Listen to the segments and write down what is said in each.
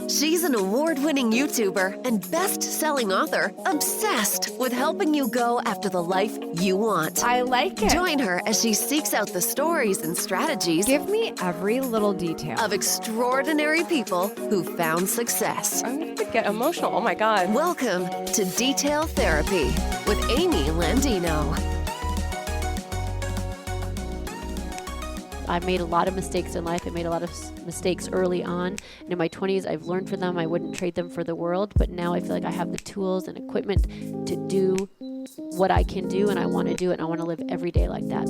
She's an award-winning YouTuber and best-selling author obsessed with helping you go after the life you want. I like it. Join her as she seeks out the stories and strategies. Give me every little detail. Of extraordinary people who found success. I'm going to get emotional. Oh my God. Welcome to Detail Therapy with Amy Landino. I've made a lot of mistakes in life. I made a lot of mistakes early on. And in my 20s, I've learned from them. I wouldn't trade them for the world. But now I feel like I have the tools and equipment to do what I can do, and I want to do it. And I want to live every day like that.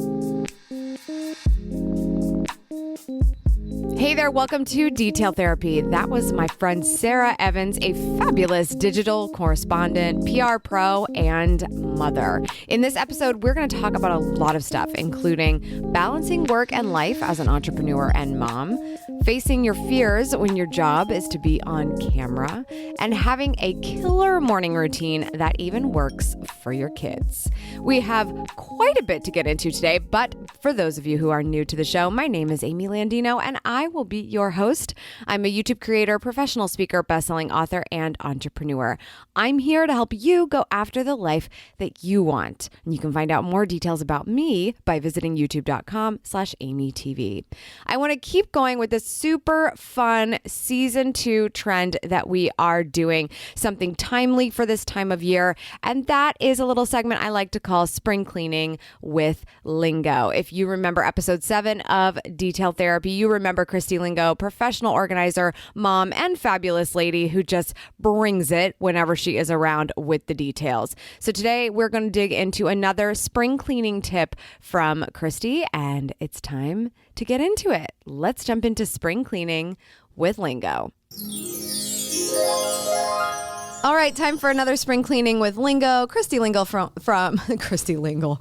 Hey there, welcome to Detail Therapy. That was my friend Sarah Evans, a fabulous digital correspondent, PR pro, and mother. In this episode, we're going to talk about a lot of stuff, including balancing work and life as an entrepreneur and mom, facing your fears when your job is to be on camera, and having a killer morning routine that even works for your kids. We have quite a bit to get into today, but for those of you who are new to the show, my name is Amy Landino, and I will be your host. I'm a YouTube creator, professional speaker, best-selling author, and entrepreneur. I'm here to help you go after the life that you want. And you can find out more details about me by visiting youtube.com/AMYTV. I want to keep going with this super fun season 2 trend that we are doing, something timely for this time of year. And that is a little segment I like to call Spring Cleaning with Lingo. If you remember episode 7 of Detail Therapy, you remember Christy Lingo, professional organizer, mom, and fabulous lady who just brings it whenever she is around with the details. So today we're going to dig into another spring cleaning tip from Christy, and it's time to get into it. Let's jump into spring cleaning with Lingo. All right, time for another spring cleaning with Lingo. Christy Lingo from Christy Lingo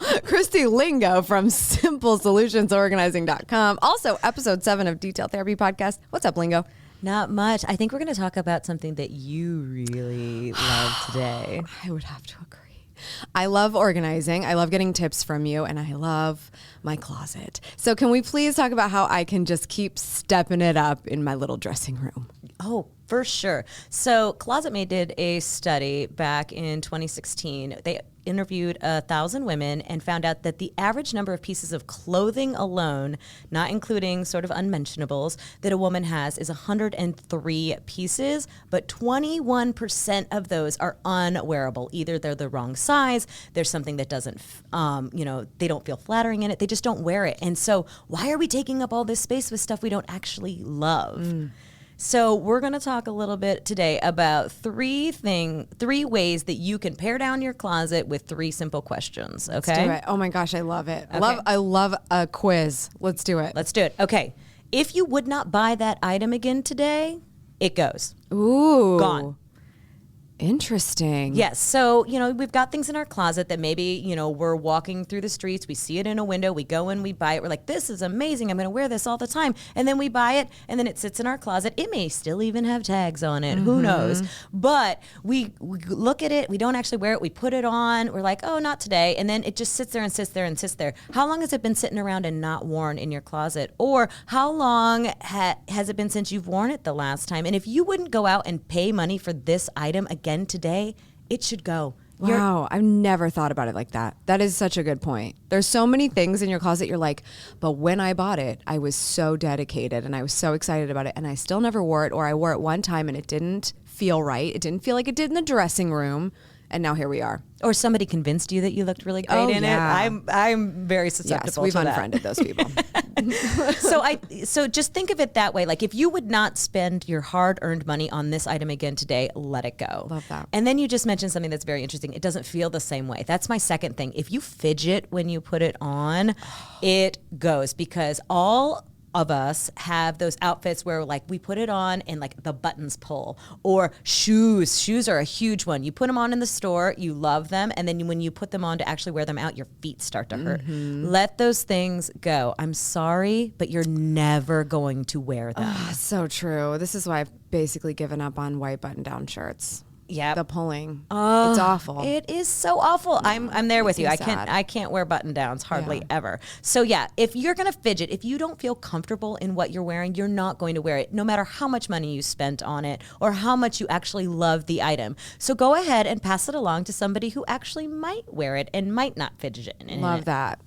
from SimpleSolutionsOrganizing.com. Also, episode 7 of Detail Therapy Podcast. What's up, Lingo? Not much. I think we're going to talk about something that you really love today. I would have to agree. I love organizing. I love getting tips from you, and I love my closet. So can we please talk about how I can just keep stepping it up in my little dressing room? Oh, for sure. So ClosetMate did a study back in 2016. They interviewed 1,000 women and found out that the average number of pieces of clothing alone, not including sort of unmentionables, that a woman has is 103 pieces, but 21% of those are unwearable. Either they're the wrong size, there's something that doesn't, they don't feel flattering in it, they just don't wear it. And so why are we taking up all this space with stuff we don't actually love? So we're going to talk a little bit today about three ways that you can pare down your closet with 3 simple questions. Okay. Let's do it. Oh my gosh, I love it. Okay. I love a quiz. Let's do it. Let's do it. Okay. If you would not buy that item again today, it goes. Ooh. Gone. Interesting. Yes. So, we've got things in our closet that maybe, we're walking through the streets, we see it in a window, we go and we buy it. We're like, this is amazing. I'm going to wear this all the time. And then we buy it and then it sits in our closet. It may still even have tags on it. Who knows? But we look at it. We don't actually wear it. We put it on. We're like, oh, not today. And then it just sits there and sits there and sits there. How long has it been sitting around and not worn in your closet? Or how long has it been since you've worn it the last time? And if you wouldn't go out and pay money for this item again today, it should go. Wow, I've never thought about it like that. That is such a good point. There's so many things in your closet you're like, but when I bought it, I was so dedicated and I was so excited about it and I still never wore it, or I wore it one time and it didn't feel right. It didn't feel like it did in the dressing room. And now here we are. Or somebody convinced you that you looked really great in it. I'm very susceptible yes, we've to unfriended those people. So just think of it that way. Like if you would not spend your hard-earned money on this item again today, let it go. Love that. And then you just mentioned something that's very interesting. It doesn't feel the same way. That's my second thing. If you fidget when you put it on, it goes, because all of us have those outfits where like we put it on and like the buttons pull, or shoes are a huge one. You put them on in the store, you love them, and then when you put them on to actually wear them out, your feet start to hurt. Let those things go. I'm sorry, but you're never going to wear them. So true. This is why I've basically given up on white button down shirts. Yep. the pulling. It's awful. It is so awful. I'm there with you. Makes me I can't wear button downs hardly ever. So yeah, if you're gonna fidget, if you don't feel comfortable in what you're wearing, you're not going to wear it, no matter how much money you spent on it or how much you actually love the item. So go ahead and pass it along to somebody who actually might wear it and might not fidget in it. Love that.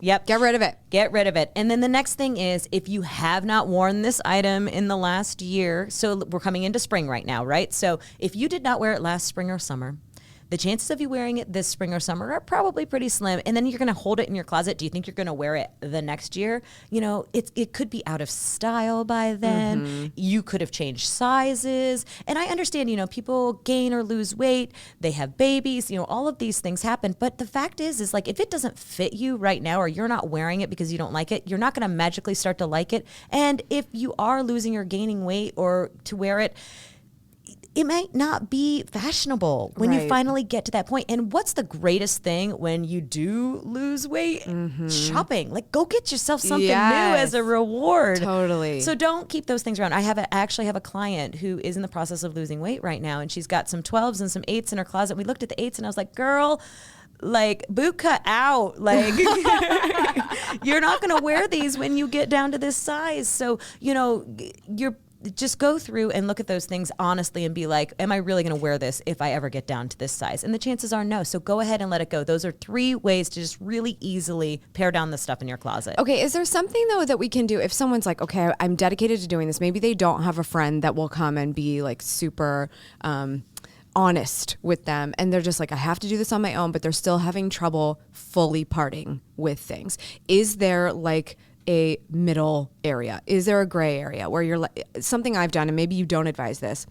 Yep. Get rid of it. Get rid of it. And then the next thing is, if you have not worn this item in the last year, so we're coming into spring right now, right? So if you did not wear it last spring or summer, the chances of you wearing it this spring or summer are probably pretty slim. And then you're going to hold it in your closet. Do you think you're going to wear it the next year? You know, it could be out of style by then. You could have changed sizes. And I understand, you know, people gain or lose weight. They have babies. You know, all of these things happen. But the fact is like, if it doesn't fit you right now or you're not wearing it because you don't like it, you're not going to magically start to like it. And if you are losing or gaining weight or to wear it, it might not be fashionable when you finally get to that point. And what's the greatest thing when you do lose weight? Shopping. Like, go get yourself something new as a reward. Totally. So don't keep those things around. I actually have a client who is in the process of losing weight right now, and she's got some 12s and some 8s in her closet. We looked at the 8s, and I was like, girl, like, boot cut out. Like, you're not going to wear these when you get down to this size. So, you know, just go through and look at those things honestly and be like, am I really going to wear this if I ever get down to this size? And the chances are no. So go ahead and let it go. Those are 3 ways to just really easily pare down the stuff in your closet. Okay, is there something though that we can do if someone's like, okay, I'm dedicated to doing this. Maybe they don't have a friend that will come and be like super honest with them, and they're just like, I have to do this on my own, but they're still having trouble fully parting with things. Is there like a middle area? Is there a gray area where you're like, something I've done, and maybe you don't advise this,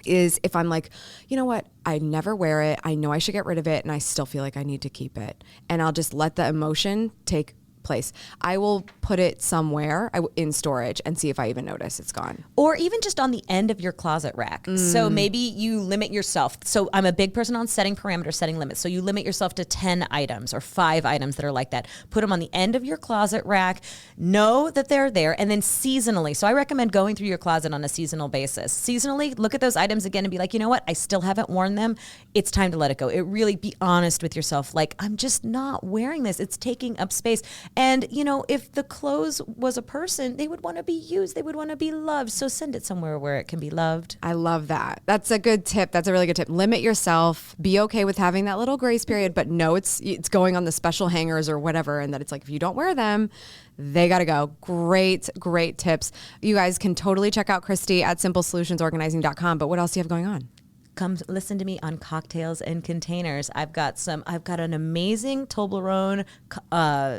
is if I'm like, you know what, I never wear it, I know I should get rid of it, and I still feel like I need to keep it, and I'll just let the emotion take place. I will put it somewhere in storage and see if I even notice it's gone. Or even just on the end of your closet rack. So maybe you limit yourself. So I'm a big person on setting parameters, setting limits. So you limit yourself to 10 items or 5 items that are like that. Put them on the end of your closet rack. Know that they're there. And then seasonally. So I recommend going through your closet on a seasonal basis. Seasonally, look at those items again and be like, you know what? I still haven't worn them. It's time to let it go. It really, be honest with yourself. Like, I'm just not wearing this. It's taking up space. And, you know, if the clothes was a person, they would want to be used. They would want to be loved. So send it somewhere where it can be loved. I love that. That's a good tip. That's a really good tip. Limit yourself. Be okay with having that little grace period, but know it's going on the special hangers or whatever, and that it's like, if you don't wear them, they got to go. Great tips. You guys can totally check out Christy at simplesolutionsorganizing.com. But what else do you have going on? Come listen to me on Cocktails and Containers. I've got an amazing Toblerone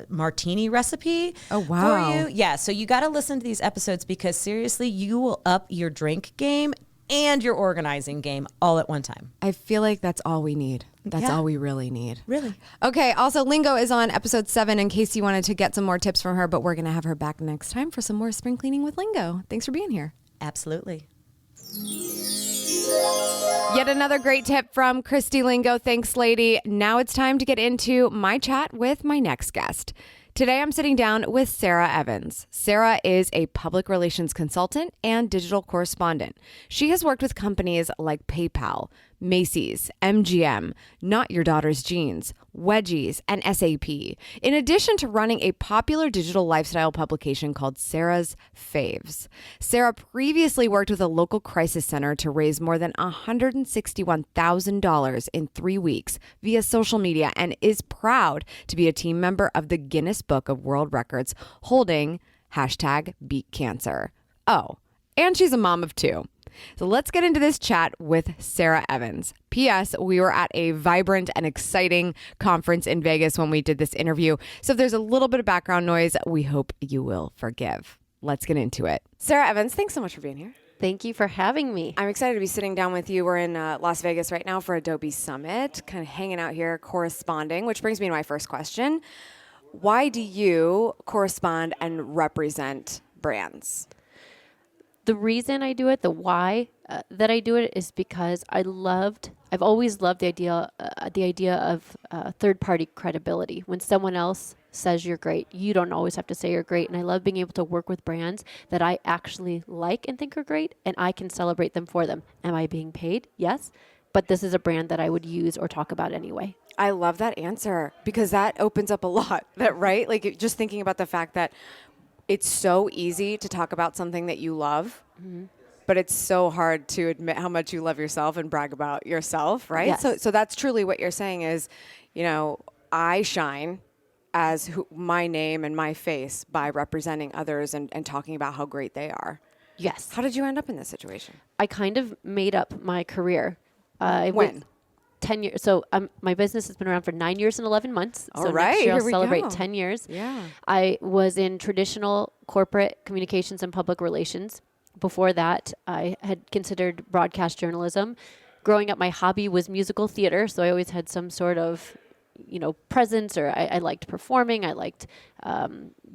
martini recipe. Oh, wow. For you. Yeah, so you got to listen to these episodes because seriously, you will up your drink game and your organizing game all at one time. I feel like that's all we need. That's all we really need. Really. Okay. Also, Lingo is on episode 7 in case you wanted to get some more tips from her, but we're going to have her back next time for some more spring cleaning with Lingo. Thanks for being here. Absolutely. Yet another great tip from Christy Lingo. Thanks, lady. Now it's time to get into my chat with my next guest. Today, I'm sitting down with Sarah Evans. Sarah is a public relations consultant and digital correspondent. She has worked with companies like PayPal, Macy's, MGM, Not Your Daughter's Jeans, Wedgies, and SAP, in addition to running a popular digital lifestyle publication called Sarah's Faves. Sarah previously worked with a local crisis center to raise more than $161,000 in 3 weeks via social media and is proud to be a team member of the Guinness Book of World Records holding #BeatCancer. Oh, and she's a mom of 2. So let's get into this chat with Sarah Evans. P.S. We were at a vibrant and exciting conference in Vegas when we did this interview. So if there's a little bit of background noise, we hope you will forgive. Let's get into it. Sarah Evans, thanks so much for being here. Thank you for having me. I'm excited to be sitting down with you. We're in Las Vegas right now for Adobe Summit, kind of hanging out here, corresponding, which brings me to my first question. Why do you correspond and represent brands? The reason I do it, the why that I do it, is because I've always loved the idea of third-party credibility. When someone else says you're great. You don't always have to say you're great. And I love being able to work with brands that I actually like and think are great, and I can celebrate them for them. Am I being paid? Yes. But this is a brand that I would use or talk about anyway. I love that answer because that opens up a lot, right? Like just thinking about the fact that it's so easy to talk about something that you love, but it's so hard to admit how much you love yourself and brag about yourself, right? Yes. So that's truly what you're saying is, I shine as my name and my face by representing others and talking about how great they are. Yes. How did you end up in this situation? I kind of made up my career. When? 10 years. So my business has been around for 9 years and 11 months. All so right, next year I'll here we celebrate go. 10 years. Yeah. I was in traditional corporate communications and public relations. Before that, I had considered broadcast journalism. Growing up, my hobby was musical theater. So I always had some sort of, presence, or I liked performing. I liked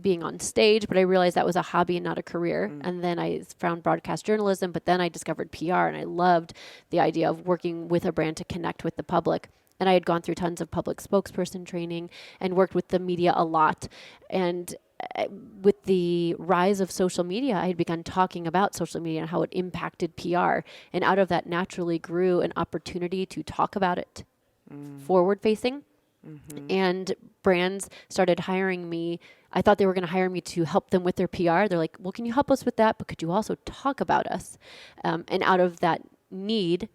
being on stage, but I realized that was a hobby and not a career. And then I found broadcast journalism, but then I discovered PR, and I loved the idea of working with a brand to connect with the public. And I had gone through tons of public spokesperson training and worked with the media a lot. And with the rise of social media, I had begun talking about social media and how it impacted PR. And out of that naturally grew an opportunity to talk about it forward facing. And brands started hiring me. I thought they were going to hire me to help them with their PR. They're like, well, can you help us with that? But could you also talk about us? And out of that need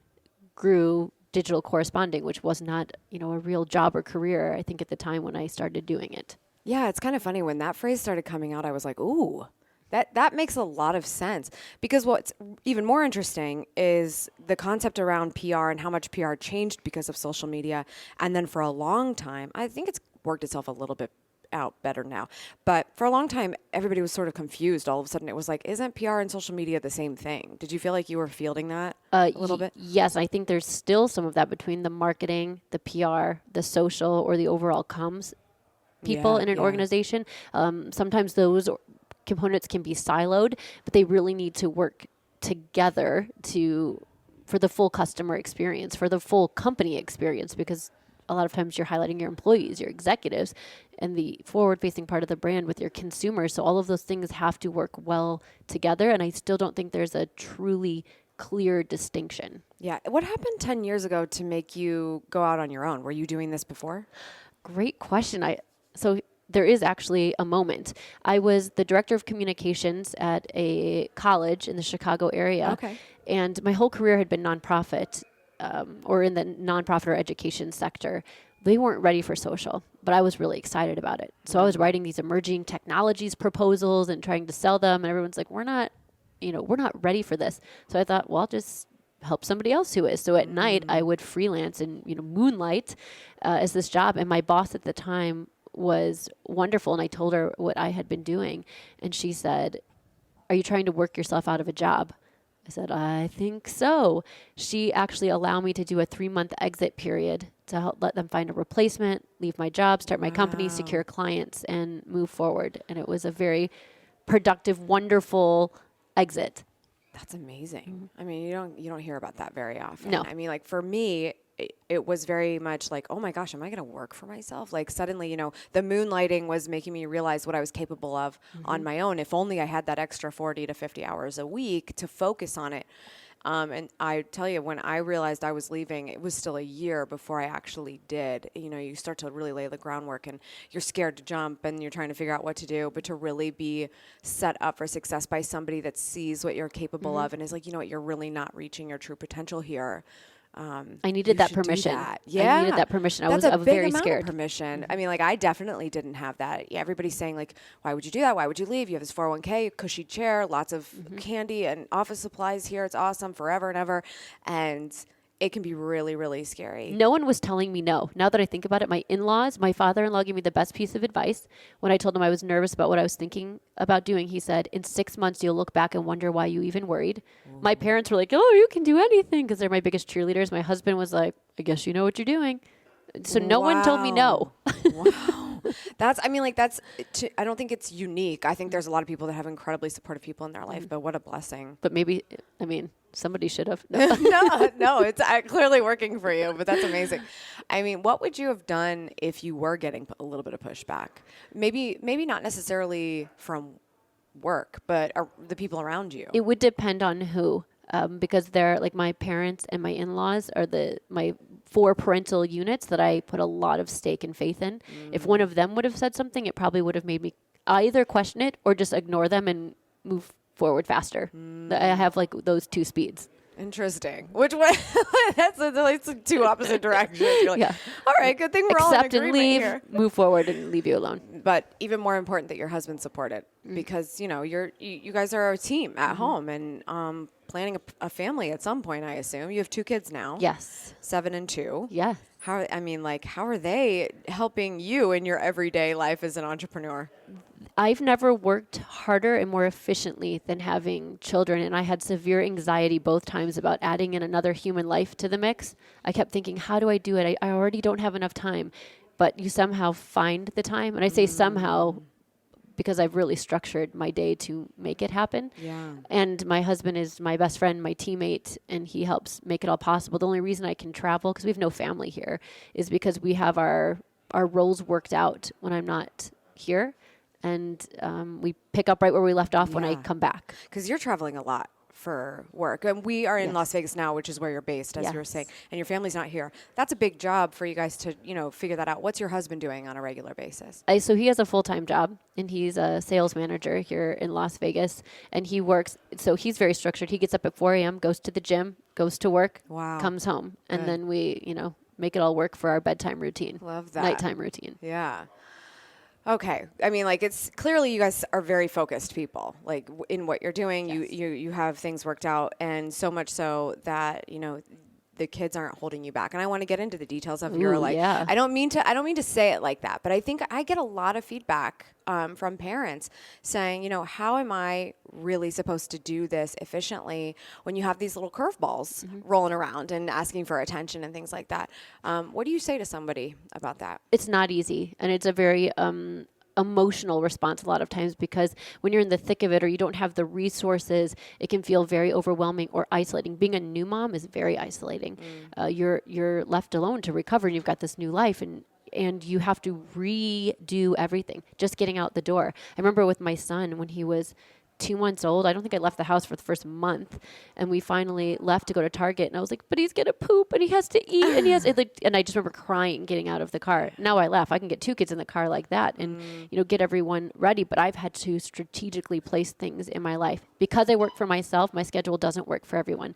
grew digital corresponding, which was not, a real job or career, I think, at the time when I started doing it. Yeah, it's kind of funny. When that phrase started coming out, I was like, ooh, that makes a lot of sense. Because what's even more interesting is the concept around PR and how much PR changed because of social media. And then for a long time, I think it's worked itself a little bit out better now. But for a long time, everybody was sort of confused. All of a sudden, it was like, isn't PR and social media the same thing? Did you feel like you were fielding that a little bit? Yes, I think there's still some of that between the marketing, the PR, the social, or the overall comms people in an organization. Sometimes those components can be siloed, but they really need to work together for the full customer experience, for the full company experience, because a lot of times you're highlighting your employees, your executives, and the forward-facing part of the brand with your consumers. So all of those things have to work well together, and I still don't think there's a truly clear distinction. Yeah. What happened 10 years ago to make you go out on your own? Were you doing this before? Great question. So there is actually a moment. I was the director of communications at a college in the Chicago area. Okay. And my whole career had been nonprofit, or in the nonprofit or education sector. They weren't ready for social, but I was really excited about it. So I was writing these emerging technologies proposals and trying to sell them. And everyone's like, we're not ready for this. So I thought, well, I'll just help somebody else who is. So at night I would freelance and, moonlight as this job. And my boss at the time was wonderful. And I told her what I had been doing. And she said, are you trying to work yourself out of a job? I said, I think so. She actually allowed me to do a 3-month exit period to help let them find a replacement, leave my job, start my company, secure clients, and move forward. And it was a very productive, wonderful exit. That's amazing. I mean, you don't hear about that very often. No. I mean, like for me, it was very much like, oh my gosh, am I going to work for myself? Like suddenly, the moonlighting was making me realize what I was capable of on my own. If only I had that extra 40 to 50 hours a week to focus on it. And I tell you, when I realized I was leaving, it was still a year before I actually did. You start to really lay the groundwork and you're scared to jump and you're trying to figure out what to do, but to really be set up for success by somebody that sees what you're capable of and is like, you know what, you're really not reaching your true potential here. I needed that permission. Yeah. I needed that permission. I was big very amount scared. Of permission. I mean, like I definitely didn't have that. Yeah, everybody's saying like, why would you do that? Why would you leave? You have this 401k, cushy chair, lots of candy and office supplies here. It's awesome forever and ever. And it can be really, really scary. No one was telling me no. Now that I think about it, my father-in-law gave me the best piece of advice. When I told him I was nervous about what I was thinking about doing, he said, in 6 months, you'll look back and wonder why you even worried. Ooh. My parents were like, oh, you can do anything, because they're my biggest cheerleaders. My husband was like, I guess you know what you're doing. So no one told me no. Wow. I don't think it's unique. I think there's a lot of people that have incredibly supportive people in their life, but what a blessing. But maybe, somebody should have. No, it's clearly working for you, but that's amazing. What would you have done if you were getting a little bit of pushback? Maybe not necessarily from work, but the people around you. It would depend on who, because they're like my parents and my in-laws are my 4 parental units that I put a lot of stake and faith in. If one of them would have said something, it probably would have made me either question it or just ignore them and move forward faster. I have like those 2 speeds. Interesting. Which one? That's like 2 opposite directions. You're like, all right, good thing we're all in Accept and agreement leave, here. move forward and leave you alone. But even more important that your husband supported, because you guys are a team at home and planning a family at some point. I assume you have 2 kids now. Yes. 7 and 2. Yes. How are they helping you in your everyday life as an entrepreneur? I've never worked harder and more efficiently than having children, and I had severe anxiety both times about adding in another human life to the mix. I kept thinking, how do I do it? I already don't have enough time. But you somehow find the time, and I say somehow because I've really structured my day to make it happen. Yeah. And my husband is my best friend, my teammate, and he helps make it all possible. The only reason I can travel, because we have no family here, is because we have our roles worked out when I'm not here. And we pick up right where we left off when I come back. Because you're traveling a lot for work. And we are in Las Vegas now, which is where you're based, as you were saying. And your family's not here. That's a big job for you guys to, figure that out. What's your husband doing on a regular basis? So he has a full-time job, and he's a sales manager here in Las Vegas. And he works, so he's very structured. He gets up at 4 a.m., goes to the gym, goes to work, comes home. And then we, make it all work for our bedtime routine. Love that. Nighttime routine. Yeah. Okay. It's clearly you guys are very focused people, like in what you're doing. Yes. You have things worked out, and so much so that, the kids aren't holding you back. And I want to get into the details of your life. Yeah. I don't mean to say it like that, but I think I get a lot of feedback from parents saying, how am I really supposed to do this efficiently when you have these little curveballs rolling around and asking for attention and things like that? What do you say to somebody about that? It's not easy, and it's a very emotional response a lot of times, because when you're in the thick of it or you don't have the resources, it can feel very overwhelming or isolating. Being a new mom is very isolating. You're left alone to recover, and you've got this new life, and you have to redo everything, just getting out the door. I remember with my son when he was 2 months old, I don't think I left the house for the first month, and we finally left to go to Target, and I was like, but he's gonna poop and he has to eat and and I just remember crying getting out of the car. Now I laugh. I can get 2 kids in the car like that and get everyone ready, but I've had to strategically place things in my life because I work for myself. My schedule doesn't work for everyone,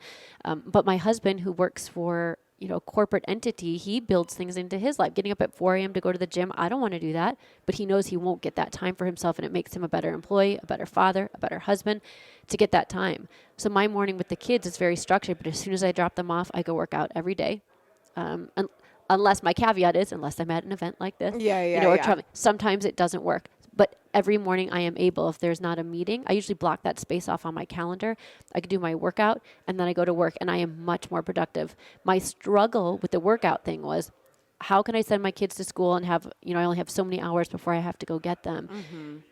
but my husband, who works for corporate entity, he builds things into his life. Getting up at 4 a.m. to go to the gym, I don't want to do that, but he knows he won't get that time for himself, and it makes him a better employee, a better father, a better husband to get that time. So my morning with the kids is very structured, but as soon as I drop them off, I go work out every day. Unless my caveat is, unless I'm at an event like this, or traveling. Sometimes it doesn't work. But every morning I am able, if there's not a meeting, I usually block that space off on my calendar. I can do my workout, and then I go to work, and I am much more productive. My struggle with the workout thing was, how can I send my kids to school and have, I only have so many hours before I have to go get them.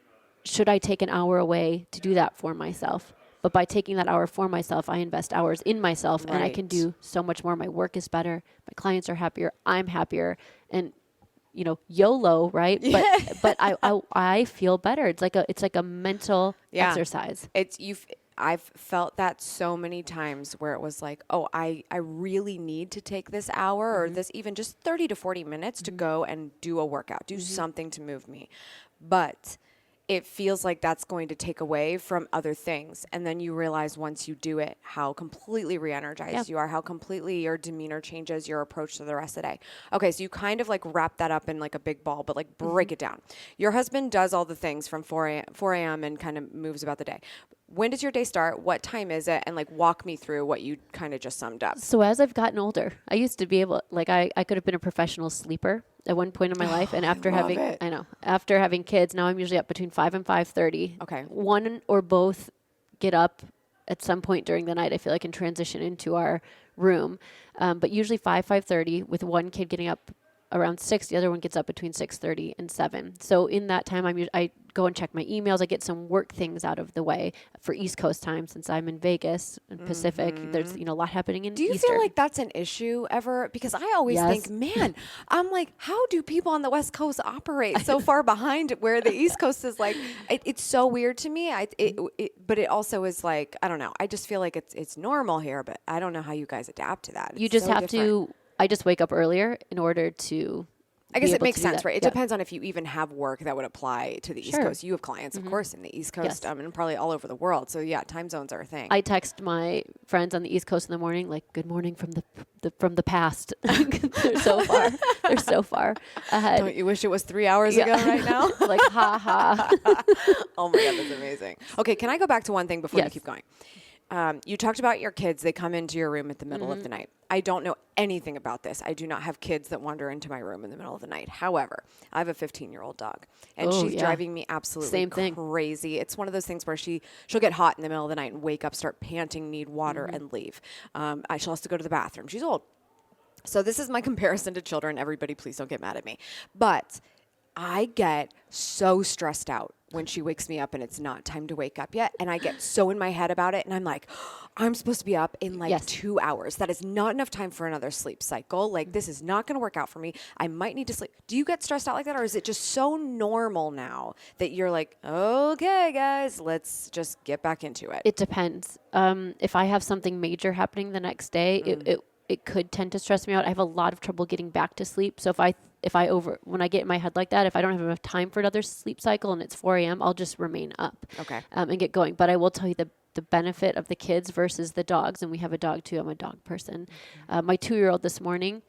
Should I take an hour away to do that for myself? But by taking that hour for myself, I invest hours in myself, and I can do so much more. My work is better. My clients are happier. I'm happier. And YOLO, right? But I feel better. It's like a mental exercise. I've felt that so many times where it was like, oh, I really need to take this hour or this even just 30 to 40 minutes to go and do a workout, do something to move me. But it feels like that's going to take away from other things. And then you realize once you do it, how completely re-energized you are, how completely your demeanor changes your approach to the rest of the day. Okay, so you kind of like wrap that up in like a big ball, but like break it down. Your husband does all the things from 4 a.m. and kind of moves about the day. When does your day start? What time is it? And like walk me through what you kind of just summed up. So as I've gotten older, I used to be able, I could have been a professional sleeper at one point in my life. And after having kids, now I'm usually up between 5 and 5:30. Okay. One or both get up at some point during the night, I feel like, and transition into our room. But usually 5:30, with one kid getting up around 6. The other one gets up between 6:30 and 7. So in that time, I go and check my emails. I get some work things out of the way for East Coast time since I'm in Vegas and Pacific. There's, a lot happening in Do you Eastern. feel like that's an issue ever? Because I always think, man, I'm like, how do people on the West Coast operate so far behind where the East Coast is like, it's so weird to me. But it also is like, I don't know. I just feel like it's normal here, but I don't know how you guys adapt to that. You It's just so have different. I just wake up earlier in order to I guess be it able makes to do sense, that. right? It Yeah. depends on if you even have work that would apply to the East Sure. Coast. You have clients, of course, in the East Coast, and probably all over the world. So yeah, time zones are a thing. I text my friends on the East Coast in the morning, like, "Good morning from the past." They're so far. They're so far ahead. Don't you wish it was 3 hours ago right now? Like, ha ha. Oh my God, that's amazing. Okay, can I go back to one thing before you Yes. keep going? You talked about your kids. They come into your room at the middle of the night. I don't know anything about this. I do not have kids that wander into my room in the middle of the night. However, I have a 15-year-old dog, and Oh, she's yeah. driving me absolutely Same thing. crazy. It's one of those things where she'll get hot in the middle of the night and wake up, start panting, need water, and leave. She'll have to go to the bathroom. She's old. So this is my comparison to children. Everybody, please don't get mad at me. But I get so stressed out when she wakes me up and it's not time to wake up yet. And I get so in my head about it. And I'm like, I'm supposed to be up in like 2 hours. That is not enough time for another sleep cycle. Like, this is not going to work out for me. I might need to sleep. Do you get stressed out like that? Or is it just so normal now that you're like, okay, guys, let's just get back into it? It depends. If I have something major happening the next day, it could tend to stress me out. I have a lot of trouble getting back to sleep. So when I get in my head like that, if I don't have enough time for another sleep cycle and it's 4 a.m., I'll just remain up. Okay. And get going. But I will tell you the benefit of the kids versus the dogs, and we have a dog too. I'm a dog person. My 2-year-old this morning,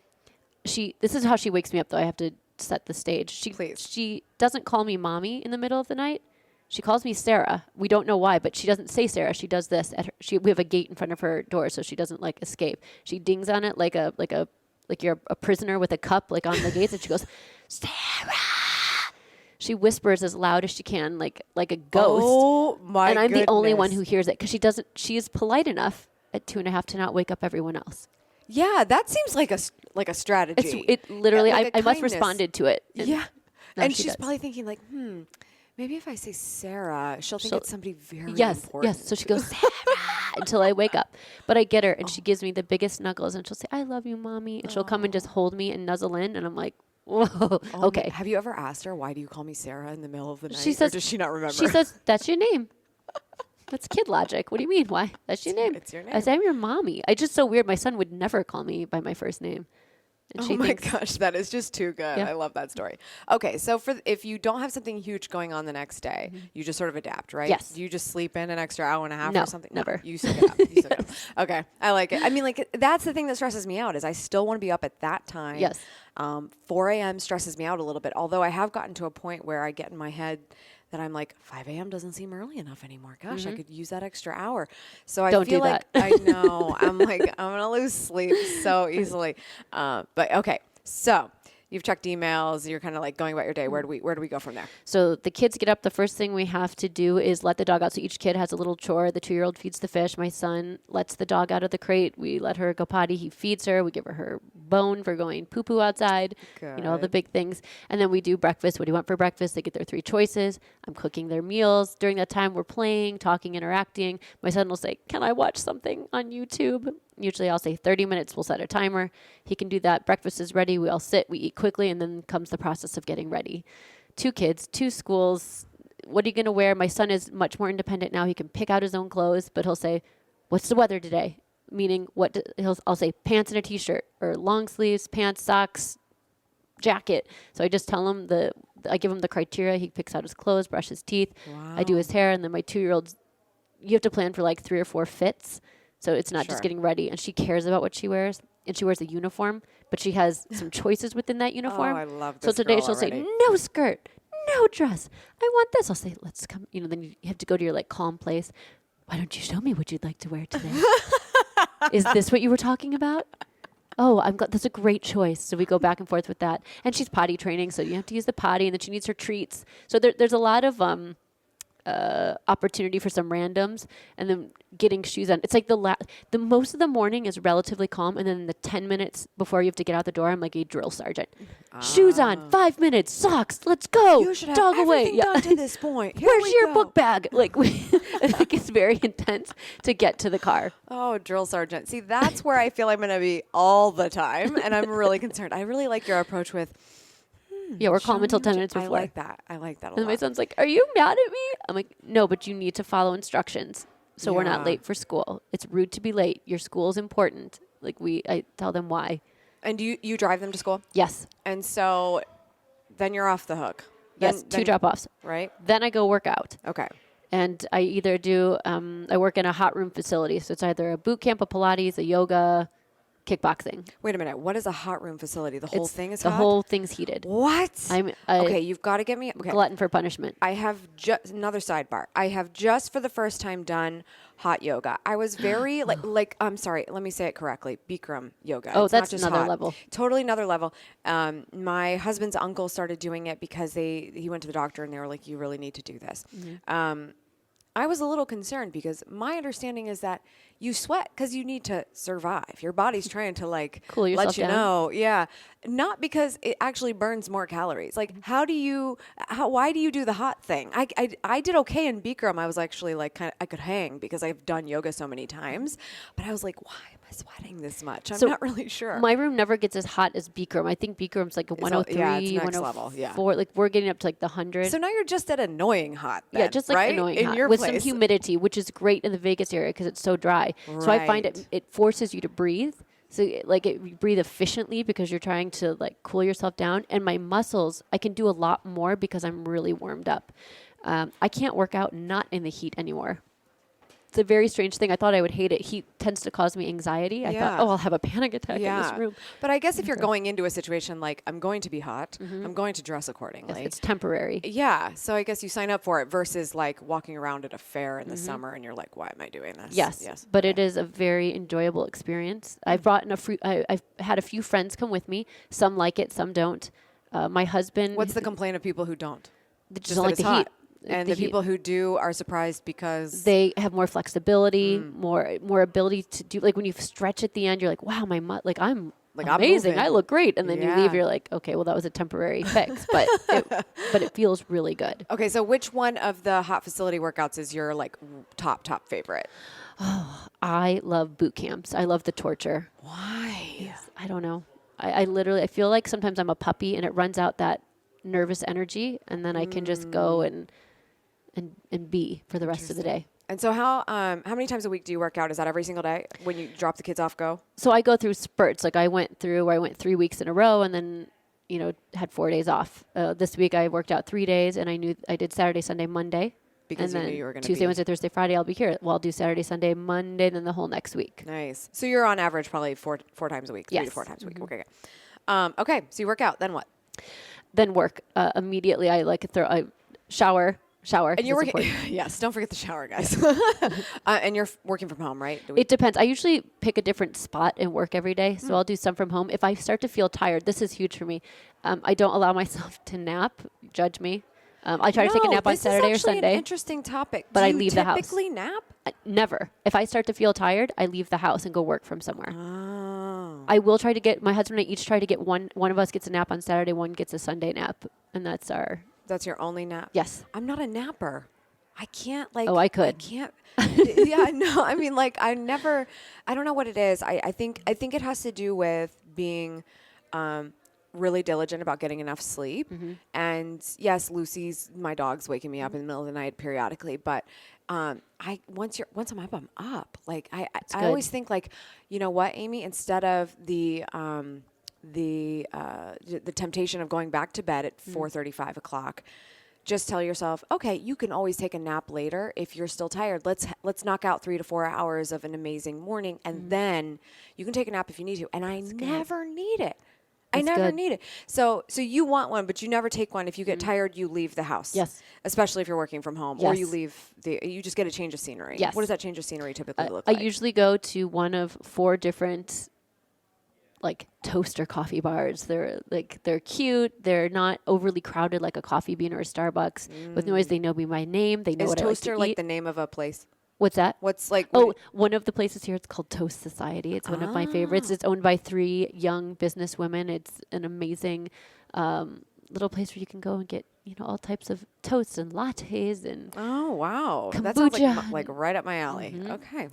this is how she wakes me up, though. I have to set the stage. Please. She doesn't call me mommy in the middle of the night. She calls me Sarah. We don't know why, but she doesn't say Sarah. She does this we have a gate in front of her door, so she doesn't like escape. She dings on it like you're a prisoner with a cup, like on the gates, and she goes, Sarah. She whispers as loud as she can, like a ghost. Oh my! And I'm the only one goodness. who hears it because she is polite enough at 2.5 to not wake up everyone else. Yeah, that seems like a strategy. It literally, Like a I must kindness. responded to it. Yeah. No, And she she's does. probably thinking like, maybe if I say Sarah, she'll think it's somebody very Yes. important. So she goes, Sarah, until I wake up. But I get her, and she gives me the biggest snuggles, and she'll say, I love you, Mommy. And she'll come and just hold me and nuzzle in, and I'm like, whoa, Oh, okay. Have you ever asked her, why do you call me Sarah in the middle of the night? She says, or does she not remember? She says, that's your name. That's kid logic. What do you mean? Why? That's your name. It's your I name. say, I'm your mommy. It's just so weird. My son would never call me by my first name. And Oh my gosh, that is just too good. Yeah. I love that story. Okay, so if you don't have something huge going on the next day, you just sort of adapt, right? Yes. Do you just sleep in an extra hour and a half No, or something? never. No, you suck it up. You suck it up. Okay, I like it. I mean, like, that's the thing that stresses me out is I still want to be up at that time. Yes. 4 a.m. stresses me out a little bit, although I have gotten to a point where I get in my head that I'm like, 5 a.m. doesn't seem early enough anymore. Gosh, I could use that extra hour. So I Don't feel do like, that. I know, I'm like, I'm going to lose sleep so easily. But okay, so you've checked emails, you're kind of like going about your day. Where do we go from there? So the kids get up. The first thing we have to do is let the dog out. So each kid has a little chore. The 2-year-old feeds the fish. My son lets the dog out of the crate. We let her go potty. He feeds her. We give her bone for going poo-poo outside. All the Good. big things. And then we do breakfast. What do you want for breakfast? They get their 3 choices. I'm cooking their meals. During that time, we're playing, talking, interacting. My son will say, can I watch something on YouTube? Usually I'll say 30 minutes. We'll set a timer. He can do that. Breakfast is ready. We all sit. We eat quickly. And then comes the process of getting ready. 2 kids, 2 schools. What are you going to wear? My son is much more independent now. He can pick out his own clothes, but he'll say, what's the weather today? Meaning I'll say pants and a t-shirt or long sleeves, pants, socks, jacket. So I just tell him I give him the criteria. He picks out his clothes, brush his teeth. Wow. I do his hair. And then my 2-year-old, you have to plan for like 3 or 4 fits. So it's not Sure. just getting ready. And she cares about what she wears. And she wears a uniform, but she has some choices within that uniform. Oh, I love So this today girl she'll already. say, no skirt, no dress. I want this. I'll say, let's come. Then you have to go to your like calm place. Why don't you show me what you'd like to wear today? Is this what you were talking about? Oh, I'm glad. That's a great choice. So we go back and forth with that. And she's potty training, so you have to use the potty, and then she needs her treats. So there's a lot of opportunity for some randoms, and then getting shoes on. It's like the most of the morning is relatively calm, and then the 10 minutes before you have to get out the door, I'm like a drill sergeant. Shoes on, 5 minutes, socks, let's go. You should have dog away. everything done to this point. Here Where's we your go. book bag? Like, I think it's very intense to get to the car. Oh, drill sergeant. See, that's where I feel I'm going to be all the time, and I'm really concerned. I really like your approach with, Yeah, we're calm until 10 minutes I before. like that. I like that a And my lot. son's like, "Are you mad at me?" I'm like, "No, but you need to follow instructions, so we're not Yeah. late for school. It's rude to be late. Your school is important." Like I tell them why. And do you drive them to school? Yes, And so then you're off the hook. yes, two drop-offs. Right? Then I go work out. Okay. And I either do, I work in a hot room facility. So it's either a boot camp, a Pilates, a yoga, kickboxing. Wait a minute. What is a hot room facility? The whole thing is the hot? whole thing's heated. What? I'm a okay, you've got to get me. Okay. glutton for punishment. I have just another sidebar. I have just for the first time done hot yoga. I was very like I'm sorry, let me say it correctly. Bikram yoga. Oh, It's not that's just another hot. level. Totally another level. My husband's uncle started doing it because he went to the doctor and they were like, you really need to do this. Mm-hmm. I was a little concerned because my understanding is that you sweat because you need to survive. Your body's trying to like Cool let yourself you down. know. Yeah. Not because it actually burns more calories. Like why do you do the hot thing? I did okay in Bikram. I was actually like I could hang because I've done yoga so many times, but I was like, why am I sweating this much? I'm So not really sure. My room never gets as hot as Bikram. I think Bikram's like a 103, yeah, it's next 104. level, yeah. Like we're getting up to like the 100. So now you're just at annoying hot. Yeah, then, just like right? annoying in hot your with place. some humidity, which is great in the Vegas area because it's so dry. So I find it forces you to breathe. So you breathe efficiently because you're trying to like cool yourself down. And my muscles, I can do a lot more because I'm really warmed up. I can't work out not in the heat anymore. It's a very strange thing. I thought I would hate it. Heat tends to cause me anxiety. I thought, I'll have a panic attack in this room. But I guess if you're going into a situation like I'm going to be hot, I'm going to dress accordingly. Yes, it's temporary. Yeah, so I guess you sign up for it versus like walking around at a fair in the summer and you're like, why am I doing this? Yes. But it is a very enjoyable experience. I've brought in I've had a few friends come with me. Some like it, some don't. My husband. What's the complaint of people who don't? They just Just don't that like it's the hot. heat. And the people who do are surprised because they have more flexibility, more ability to do. Like when you stretch at the end, you're like, wow, I'm Like, I'm amazing. moving. I look great. And then you Yeah. leave, you're like, okay, well, that was a temporary fix, but it feels really good. Okay, so which one of the hot facility workouts is your like top favorite? I love boot camps. I love the torture. Why? I don't know. I literally, I feel like sometimes I'm a puppy and it runs out that nervous energy, and then I can just go and be for the rest of the day. And so how many times a week do you work out? Is that every single day when you drop the kids off, go? So I go through spurts. Like I went 3 weeks in a row and then, had 4 days off. This week I worked out 3 days and I knew I did Saturday, Sunday, Monday. Because and you then knew you were going to Tuesday, Wednesday, Thursday, Friday, I'll be here. Well, I'll do Saturday, Sunday, Monday, then the whole next week. Nice. So you're on average probably four times a week, 3 to Yes. 4 times a week. Okay, good. Okay, so you work out, then what? Then work immediately. I shower. And you're That's working. important. Yes, don't forget the shower, guys. And you're working from home, right? It depends. I usually pick a different spot and work every day. So I'll do some from home. If I start to feel tired, this is huge for me. I don't allow myself to nap. Judge me. I try to take a nap on Saturday or this is actually Sunday. an interesting topic. But Do I you leave the house. typically nap? Never. If I start to feel tired, I leave the house and go work from somewhere. Oh. I will try to get, my husband and I each try to get one of us gets a nap on Saturday, one gets a Sunday nap. And that's our, That's your only nap? yes. I'm not a napper. I can't like. Oh, I could. I can't. Yeah, no. I mean, like, I don't know what it is. I think it has to do with being really diligent about getting enough sleep. And yes, my dog's waking me up in the middle of the night periodically, but once I'm up, I'm up. Like I always think like, you know what, Amy, instead of the temptation of going back to bed at 4:30, 5 o'clock, just tell yourself, okay, you can always take a nap later if you're still tired. Let's knock out 3 to 4 hours of an amazing morning, and then you can take a nap if you need to. And I never need it. I never need it. So you want one, but you never take one. If you get tired, you leave the house. Yes. Especially if you're working from home, or you Yes. leave you just get a change of scenery. Yes. What does that change of scenery typically look I like? usually go to one of 4 different like toaster coffee bars. They're cute. They're not overly crowded like a Coffee Bean or a Starbucks. With noise, they know me by name. They know Is what toaster I like to like eat. the name of a place? What's that? What's like? Oh, one of the places here, it's called Toast Society. It's one of my favorites. It's owned by 3 young business women. It's an amazing little place where you can go and get, all types of toasts and lattes and Oh wow, that sounds kombucha. like right up my alley. Okay,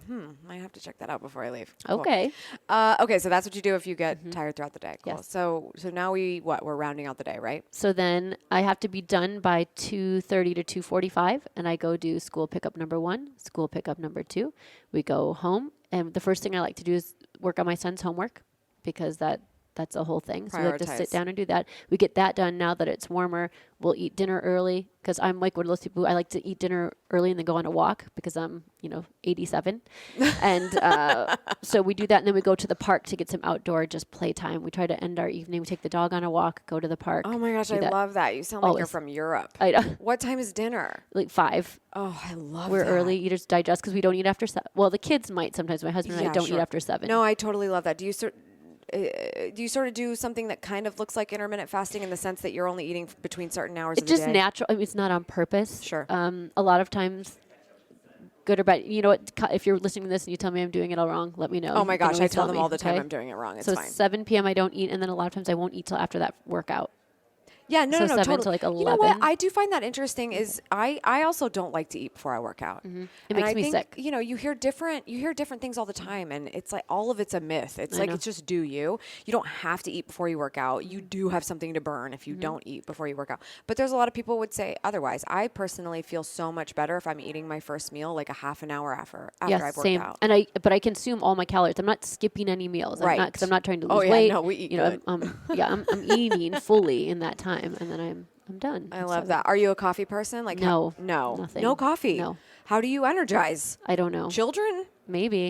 might have to check that out before I leave. Cool. Okay. Okay, so that's what you do if you get tired throughout the day. Cool. Yes. So now we're rounding out the day, right? So then I have to be done by 2:30 to 2:45, and I go do school pickup number 1, school pickup number 2. We go home, and the first thing I like to do is work on my son's homework because that's a whole thing. So we like to sit Prioritize. down and do that. We get that done now that it's warmer. We'll eat dinner early because I'm like one of those people. I like to eat dinner early and then go on a walk because I'm 87, and so we do that, and then we go to the park to get some outdoor just playtime. We try to end our evening. We take the dog on a walk, go to the park. Oh my gosh, do I that. love that. You sound like you're Always. from Europe. I know. What time is dinner? Like 5. Oh, I love We're that. early eaters, digest because we don't eat after 7. Well, the kids might sometimes. My husband and I Yeah, don't sure. eat after 7. No, I totally love that. Do you sort of do something that kind of looks like intermittent fasting in the sense that you're only eating between certain hours It's of the just day? natural. I mean, it's not on purpose. Sure. A lot of times, good or bad. You know what? If you're listening to this and you tell me I'm doing it all wrong, let me know. Oh my You can gosh, I always tell tell them me, all the time okay? I'm doing it wrong. It's So fine. 7 p.m. I don't eat, and then a lot of times I won't eat till after that workout. Yeah, no, So no, 7 totally. to, like, You know what? 11. I do find that interesting. Is I also don't like to eat before I work out. It And makes I me think, sick. You hear different things all the time, and it's like all of it's a myth. It's I like know. it's just do you. You don't have to eat before you work out. You do have something to burn if you Mm-hmm. don't eat before you work out. But there's a lot of people who would say otherwise. I personally feel so much better if I'm eating my first meal like a half an hour after Yes, I've worked same. out. And I consume all my calories. I'm not skipping any meals. Right. Because I'm not trying to lose Oh, yeah, weight. no, we eat know, good. I'm eating fully in that time, and then I'm done. I at love 7. that. Are you a coffee person? Like No, no, nothing. no coffee. No. How do you energize I don't know. children? Maybe.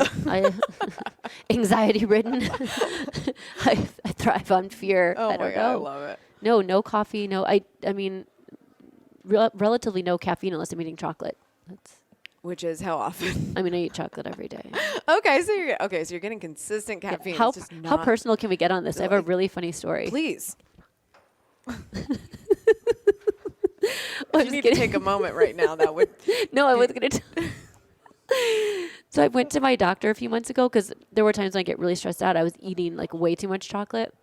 Anxiety ridden. I thrive on fear. Oh I my don't god, I know. love it. No coffee. No, I mean, relatively no caffeine unless I'm eating chocolate. Which is how often? I eat chocolate every day. Okay, so you're getting consistent caffeine. How It's just how not- personal can we get on this? I have a really funny story. Please. I'm You just need kidding. to take a moment right now. That would. No, I was going to. So I went to my doctor a few months ago because there were times when I get really stressed out. I was eating like way too much chocolate,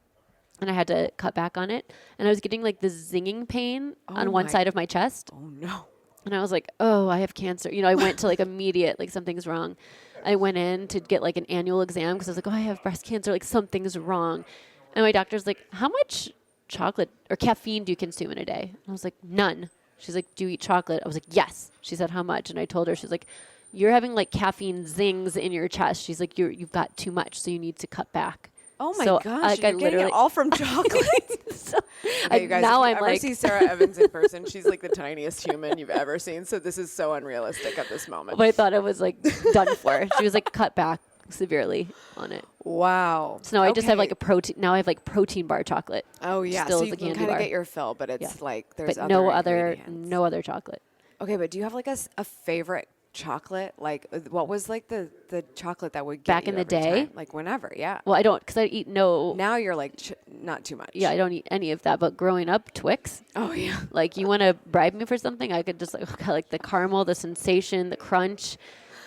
and I had to cut back on it. And I was getting like this zinging pain on one my- side of my chest. Oh no. And I was like, oh, I have cancer. I went to like immediate, like something's wrong. I went in to get like an annual exam because I was like, oh, I have breast cancer. Like something's wrong. And my doctor's like, how much chocolate or caffeine do you consume in a day? And I was like, none. She's like, do you eat chocolate? I was like, yes. She said, how much? And I told her, she's like, you're having like caffeine zings in your chest. She's like, you've got too much, so you need to cut back. Oh my So, gosh! like, You're I getting it literally- all from chocolate. So Okay, you guys, now if you I'm ever like, see Sarah Evans in person, she's like the tiniest human you've ever seen. So this is so unrealistic at this moment. but I thought it was like done for. She was like cut back severely on it. Wow. So now I just have like Okay. a protein. Now I have like protein bar chocolate. Oh yeah. still So is you a can candy kind of bar. get your fill, but it's Yeah. like there's But no ingredients. chocolate. Okay, but do you have like a favorite chocolate? Like what was like the chocolate that would get Back you in the every day? time? Like whenever, yeah. Well, I don't because I eat no. Now you're like not too much. Yeah, I don't eat any of that. But growing up, Twix. Oh yeah. Like you want to bribe me for something, I could just like the caramel, the sensation, the crunch.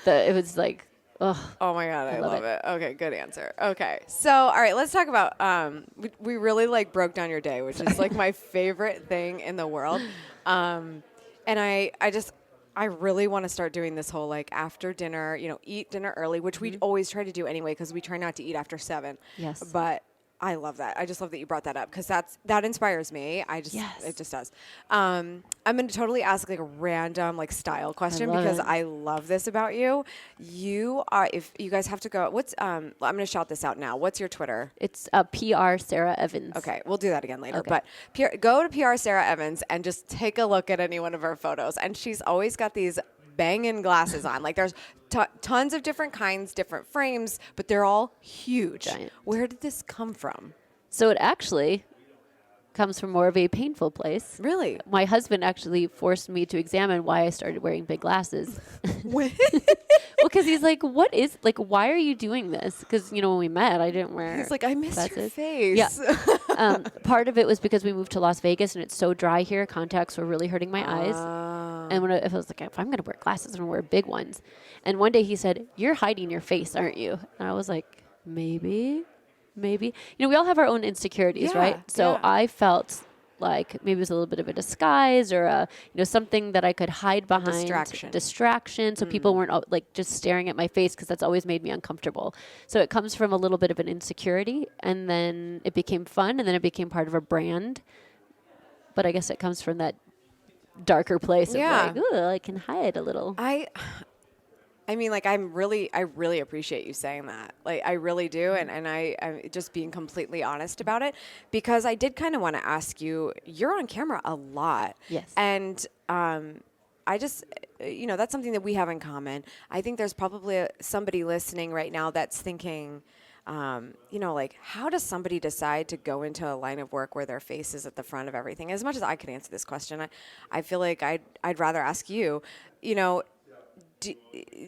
It was like, ugh. Oh my god, I love love it. Okay, good answer. Okay, so all right, let's talk about. We really like broke down your day, which is like my favorite thing in the world. And I really want to start doing this whole like after dinner, eat dinner early, which we always try to do anyway because we try not to eat after 7. Yes. But I love that. I just love that you brought that up because that inspires me. Yes. It just does. I'm going to totally ask like a random like style question love because it. I love this about you. You are, if you guys have to go, I'm going to shout this out now. What's your Twitter? It's a PR Sarah Evans. Okay, we'll do that again later. Okay. But go to PR Sarah Evans and just take a look at any one of her photos. And she's always got these banging glasses on. Like there's tons of different kinds, different frames, but they're all huge. Giant. Where did this come from? So it actually comes from more of a painful place. Really? My husband actually forced me to examine why I started wearing big glasses. Well, because he's like, why are you doing this? Because, when we met, I didn't wear He's like, I miss your glasses. face. Yeah. Part of it was because we moved to Las Vegas and it's so dry here. Contacts were really hurting my eyes. And if I was like, if I'm going to wear glasses, I'm going to wear big ones. And one day he said, you're hiding your face, aren't you? And I was like, maybe. We all have our own insecurities, right? So I felt like maybe it was a little bit of a disguise or something that I could hide behind. Distraction. So people weren't just staring at my face, because that's always made me uncomfortable. So it comes from a little bit of an insecurity, and then it became fun, and then it became part of a brand. But I guess it comes from that darker place of I can hide a little. I mean, I really appreciate you saying that. I really do. And I'm just being completely honest about it, because I did kind of want to ask you, you're on camera a lot. Yes. And I just, that's something that we have in common. I think there's probably somebody listening right now that's thinking, how does somebody decide to go into a line of work where their face is at the front of everything? As much as I could answer this question, I feel like I'd rather ask you,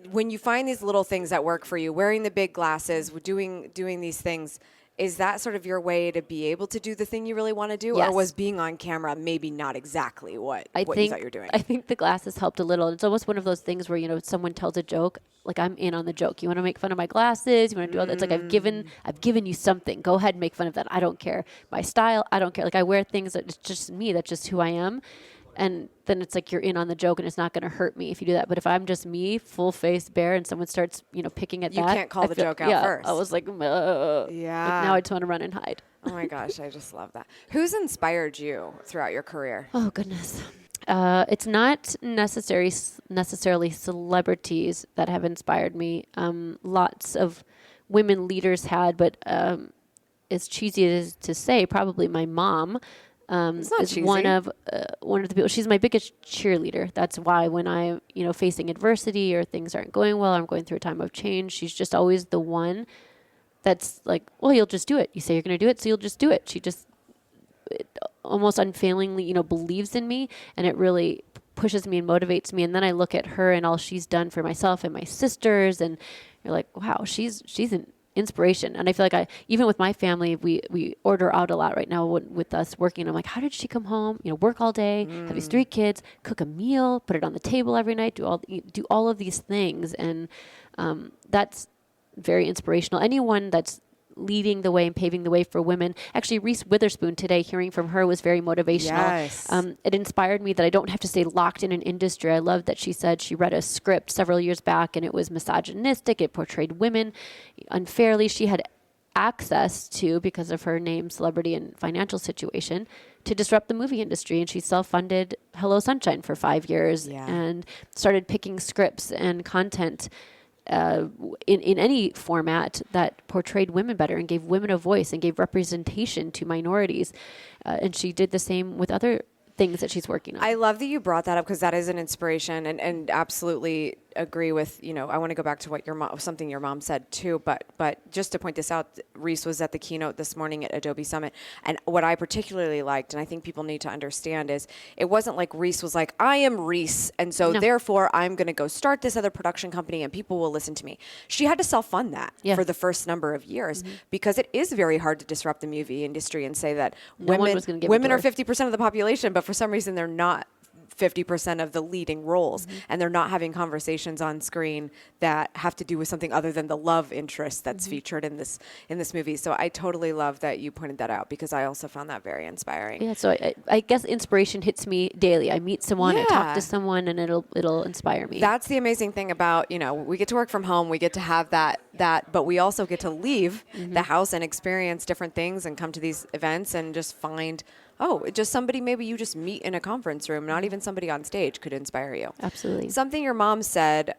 when you find these little things that work for you, wearing the big glasses, doing these things, is that sort of your way to be able to do the thing you really want to do? Yes. Or was being on camera maybe not exactly what you thought you were doing? I think the glasses helped a little. It's almost one of those things where, someone tells a joke, I'm in on the joke. You want to make fun of my glasses? You want to do all that? It's like I've given you something. Go ahead and make fun of that. I don't care. My style, I don't care. I wear things that it's just me. That's just who I am. And then it's like you're in on the joke, and it's not going to hurt me if you do that. But if I'm just me, full face, bare, and someone starts, picking at you that, can't call the joke out first. I was like, yeah. Now I just want to run and hide. Oh my gosh, I just love that. Who's inspired you throughout your career? Oh goodness, it's not necessarily celebrities that have inspired me. Lots of women leaders had, but as cheesy as it is to say, probably my mom. It's not is cheesy. one of the people. She's my biggest cheerleader. That's why when I'm facing adversity or things aren't going well, or I'm going through a time of change, she's just always the one that's like, well, you'll just do it. You say you're going to do it, so you'll just do it. She just almost unfailingly believes in me, and it really pushes me and motivates me. And then I look at her and all she's done for myself and my sisters, and you're like, wow, she's an inspiration. And I feel like even with my family, we order out a lot right now with us working. I'm like, how did she come home, work all day, have these 3 kids, cook a meal, put it on the table every night, do all of these things. And that's very inspirational. Anyone that's leading the way and paving the way for women. Actually, Reese Witherspoon today, hearing from her was very motivational. Yes. It inspired me that I don't have to stay locked in an industry. I love that she said she read a script several years back and it was misogynistic. It portrayed women unfairly. She had access to, because of her name, celebrity, and financial situation, to disrupt the movie industry. And she self-funded Hello Sunshine for 5 years and started picking scripts and content in any format that portrayed women better and gave women a voice and gave representation to minorities. And she did the same with other things that she's working on. I love that you brought that up, because that is an inspiration, and absolutely agree with, I want to go back to what something your mom said too, but just to point this out, Reese was at the keynote this morning at Adobe Summit, and what I particularly liked, and I think people need to understand, is it wasn't like Reese was like, I am Reese, and so therefore I'm going to go start this other production company and people will listen to me. She had to self-fund that for the first number of years, because it is very hard to disrupt the movie industry and say that women are 50% of the population, but for some reason they're not 50% of the leading roles, and they're not having conversations on screen that have to do with something other than the love interest that's featured in this movie. So I totally love that you pointed that out, because I also found that very inspiring. Yeah, so I guess inspiration hits me daily. I meet someone, I talk to someone, and it'll inspire me. That's the amazing thing about, we get to work from home, we get to have that, but we also get to leave the house and experience different things and come to these events and just find, just somebody maybe you just meet in a conference room, not even somebody on stage, could inspire you. Absolutely. Something your mom said,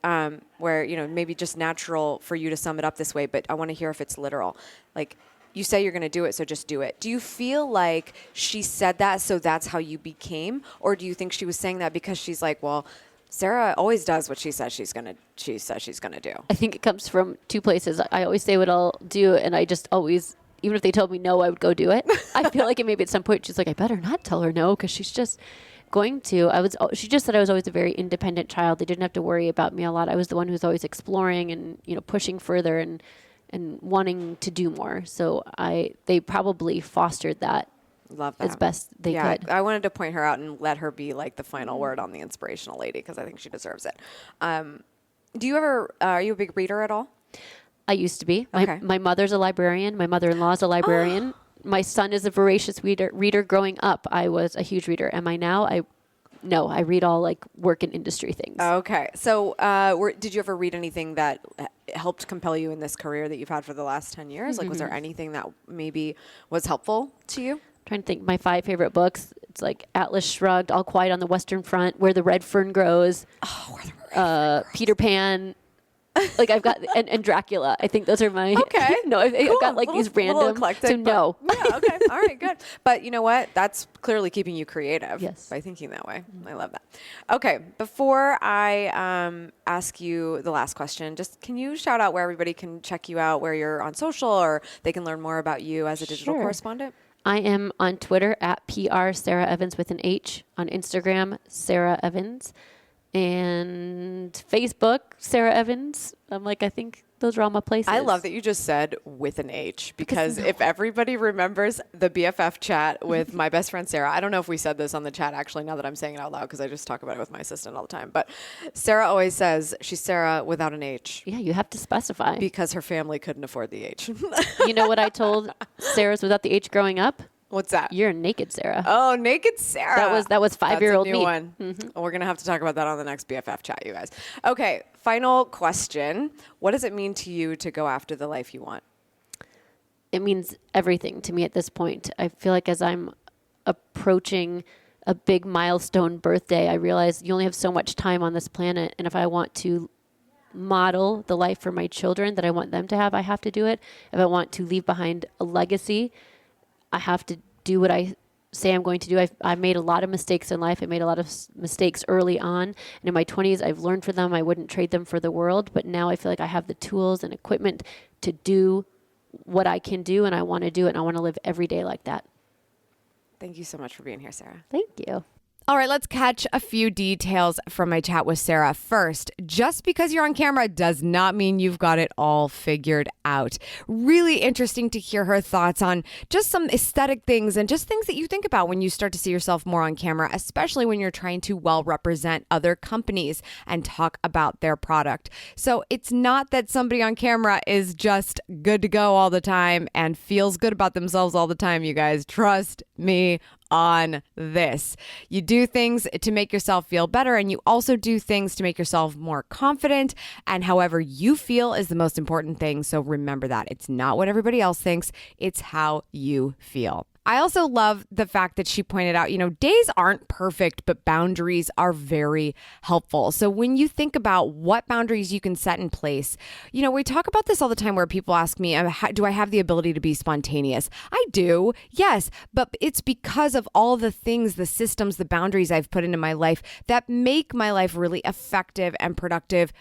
where, maybe just natural for you to sum it up this way, but I want to hear if it's literal. Like, you say you're going to do it, so just do it. Do you feel like she said that so that's how you became? Or do you think she was saying that because she's like, well, Sarah always does what she says she's gonna do? I think it comes from 2 places. I always say what I'll do, and I just always even if they told me no, I would go do it. I feel like maybe at some point she's like, I better not tell her no, because she's just going to. She just said I was always a very independent child. They didn't have to worry about me a lot. I was the one who was always exploring and, pushing further and wanting to do more. So they probably fostered that. Love that. As best they could. I wanted to point her out and let her be like the final word on the inspirational lady, because I think she deserves it. Do you ever, are you a big reader at all? I used to be. Okay. My mother's a librarian. My mother-in-law is a librarian. My son is a voracious reader. Growing up, I was a huge reader. Am I now? No, I read all like work and industry things. Okay. So did you ever read anything that helped compel you in this career that you've had for the last 10 years? Like, was there anything that maybe was helpful to you? Trying to think, my 5 favorite books. It's like Atlas Shrugged, All Quiet on the Western Front, Where the Red Fern Grows, Peter Pan. Like I've got and Dracula. I think those are my. Okay. No, I've got like these random. Eclectic, so no. Yeah. Okay. All right. Good. But you know what? That's clearly keeping you creative. Yes. By thinking that way. I love that. Okay. Before I ask you the last question, just can you shout out where everybody can check you out, where you're on social, or they can learn more about you as a digital correspondent? I am on Twitter at PR Sarah Evans with an H. On Instagram, Sarah Evans. And Facebook, Sarah Evans. I think those are all my places. I love that you just said with an H, because if everybody remembers the BFF chat with my best friend Sarah, I don't know if we said this on the chat actually, now that I'm saying it out loud, because I just talk about it with my assistant all the time. But Sarah always says she's Sarah without an H. Yeah, you have to specify. Because her family couldn't afford the H. You know what I told Sarah's without the H growing up? What's that? You're naked, Sarah. Oh, naked Sarah. That was 5-year-old That's a new me. one. Mm-hmm. We're going to have to talk about that on the next BFF chat, you guys. Okay, final question. What does it mean to you to go after the life you want? It means everything to me at this point. I feel like as I'm approaching a big milestone birthday, I realize you only have so much time on this planet. And if I want to model the life for my children that I want them to have, I have to do it. If I want to leave behind a legacy, I have to do what I say I'm going to do. I've made a lot of mistakes in life. I made a lot of mistakes early on. And in my 20s, I've learned from them. I wouldn't trade them for the world. But now I feel like I have the tools and equipment to do what I can do, and I want to do it, and I want to live every day like that. Thank you so much for being here, Sarah. Thank you. All right, let's catch a few details from my chat with Sarah. First, just because you're on camera does not mean you've got it all figured out. Really interesting to hear her thoughts on just some aesthetic things and just things that you think about when you start to see yourself more on camera, especially when you're trying to well represent other companies and talk about their product. So it's not that somebody on camera is just good to go all the time and feels good about themselves all the time, you guys. Trust me on this. You do things to make yourself feel better, and you also do things to make yourself more confident, and however you feel is the most important thing. So remember that. It's not what everybody else thinks, it's how you feel. I also love the fact that she pointed out, days aren't perfect, but boundaries are very helpful. So when you think about what boundaries you can set in place, we talk about this all the time where people ask me, do I have the ability to be spontaneous? I do, yes, but it's because of all the things, the systems, the boundaries I've put into my life that make my life really effective and productive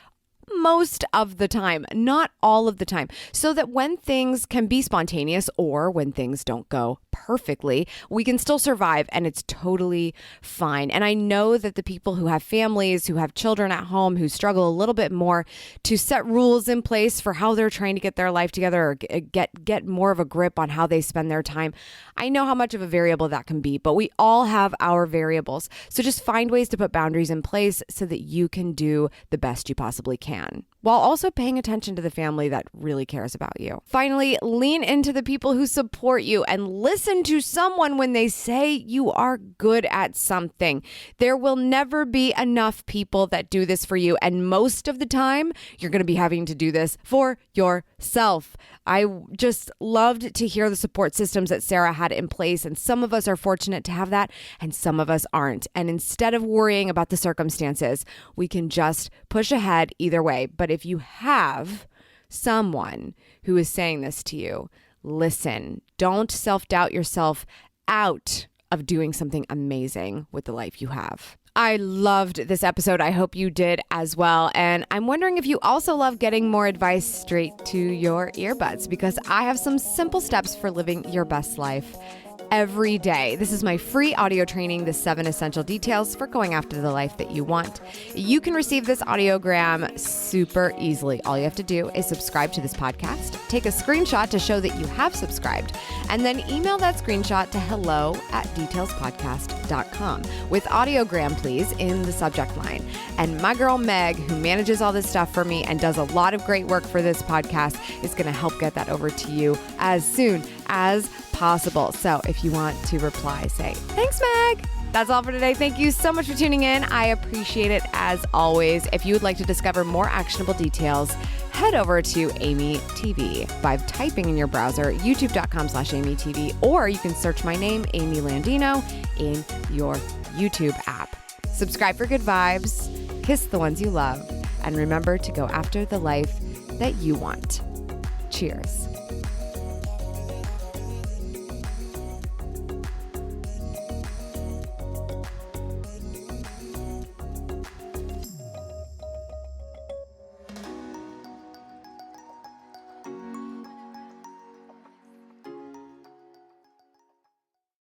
most of the time, not all of the time, so that when things can be spontaneous or when things don't go perfectly, we can still survive, and it's totally fine. And I know that the people who have families, who have children at home, who struggle a little bit more to set rules in place for how they're trying to get their life together or get more of a grip on how they spend their time, I know how much of a variable that can be, but we all have our variables. So just find ways to put boundaries in place so that you can do the best you possibly can, while also paying attention to the family that really cares about you. Finally, lean into the people who support you and listen to someone when they say you are good at something. There will never be enough people that do this for you, and most of the time, you're going to be having to do this for yourself. I just loved to hear the support systems that Sarah had in place, and some of us are fortunate to have that, and some of us aren't. And instead of worrying about the circumstances, we can just push ahead either way. But if you have someone who is saying this to you, listen. Don't self-doubt yourself out of doing something amazing with the life you have. I loved this episode. I hope you did as well. And I'm wondering if you also love getting more advice straight to your earbuds, because I have some simple steps for living your best life every day. This is my free audio training, The 7 Essential Details for Going After the Life That You Want. You can receive this audiogram super easily. All you have to do is subscribe to this podcast, take a screenshot to show that you have subscribed, and then email that screenshot to hello@detailspodcast.com with audiogram, please, in the subject line. And my girl Meg, who manages all this stuff for me and does a lot of great work for this podcast, is going to help get that over to you as soon as possible. So if you want to reply, say, "Thanks, Meg." That's all for today. Thank you so much for tuning in. I appreciate it as always. If you would like to discover more actionable details, head over to AMYTV by typing in your browser youtube.com/AMYTV, or you can search my name, Amy Landino, in your YouTube app. Subscribe for good vibes, kiss the ones you love, and remember to go after the life that you want. Cheers.